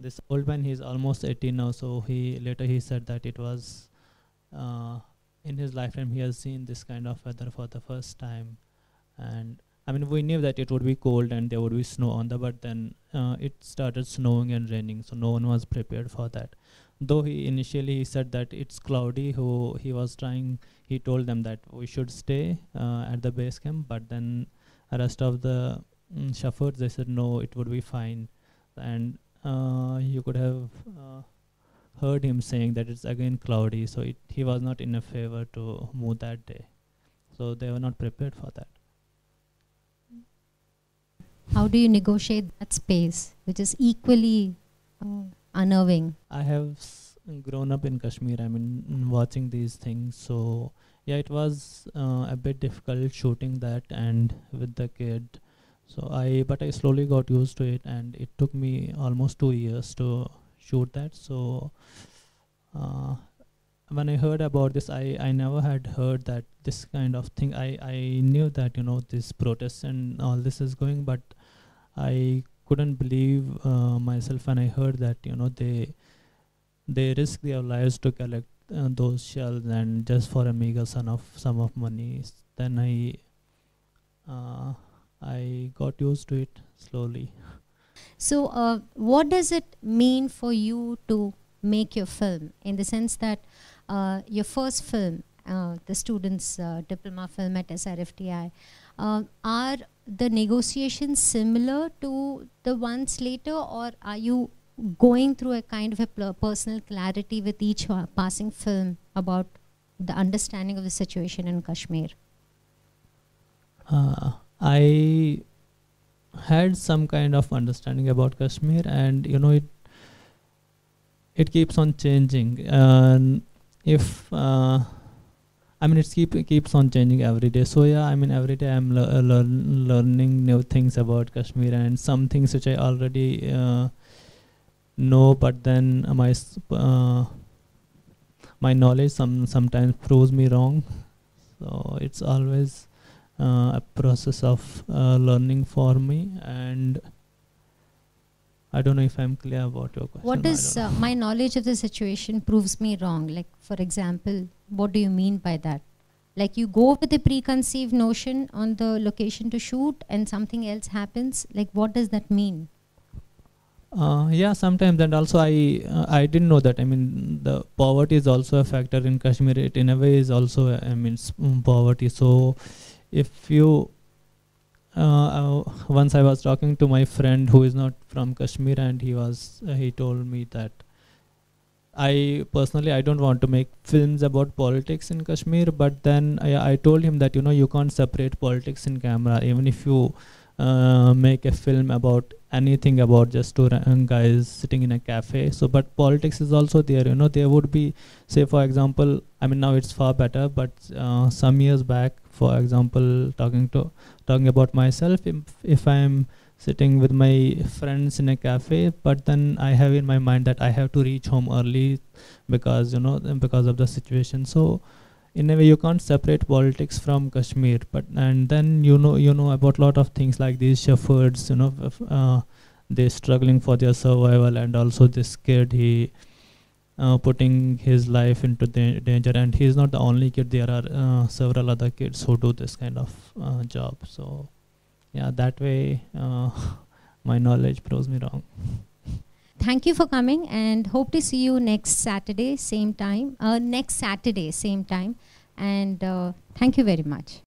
this old man, he's almost 80 now, so he said that it was in his lifetime he has seen this kind of weather for the first time. And I mean, we knew that it would be cold and there would be snow on the, but then it started snowing and raining, so no one was prepared for that. Though he initially said that it's cloudy, he told them that we should stay at the base camp, but then the rest of the shepherds, they said no, it would be fine. And you could have heard him saying that it's again cloudy, so he was not in a favor to move that day. So they were not prepared for that. How do you negotiate that space, which is equally unnerving? I have grown up in Kashmir, I mean, watching these things. So yeah, it was a bit difficult shooting that and with the kid. So but I slowly got used to it, and it took me almost 2 years to shoot that. So when I heard about this, I never had heard that this kind of thing. I knew that, you know, this protest and all this is going, but I couldn't believe myself when I heard that, you know, they risk their lives to collect those shells, and just for a meager sum of money. Then I got used to it slowly. So what does it mean for you to make your film, in the sense that your first film, the students' diploma film at SRFTI, are the negotiations similar to the ones later, or are you going through a kind of a personal clarity with each passing film about the understanding of the situation in Kashmir? I had some kind of understanding about Kashmir, and you know, it keeps on changing. And if I mean, it keeps on changing every day. So yeah, I mean, every day I'm learning new things about Kashmir, and some things which I already know, but then my knowledge sometimes proves me wrong. So it's always a process of learning for me, and I don't know if I'm clear about your question. What does my knowledge of the situation proves me wrong? Like, for example, what do you mean by that? Like, you go with a preconceived notion on the location to shoot and something else happens? Like, what does that mean? Yeah, sometimes. And also I didn't know that. I mean, the poverty is also a factor in Kashmir. It in a way is also poverty. So if you once I was talking to my friend who is not from Kashmir, and he told me that I personally don't want to make films about politics in Kashmir, but then I told him that, you know, you can't separate politics in camera. Even if you make a film about anything, about just two guys sitting in a cafe, so but politics is also there. You know, there would be, say for example, I mean, now it's far better, but some years back, for example, talking about myself, if I'm sitting with my friends in a cafe, but then I have in my mind that I have to reach home early because, you know, because of the situation. So in a way, you can't separate politics from Kashmir. But and then you know about a lot of things, like these shepherds, you know, they're struggling for their survival, and also this kid, he putting his life into danger, and he's not the only kid. There are several other kids who do this kind of job. So yeah, that way my knowledge proves me wrong. Thank you for coming, and hope to see you next Saturday, same time. And thank you very much.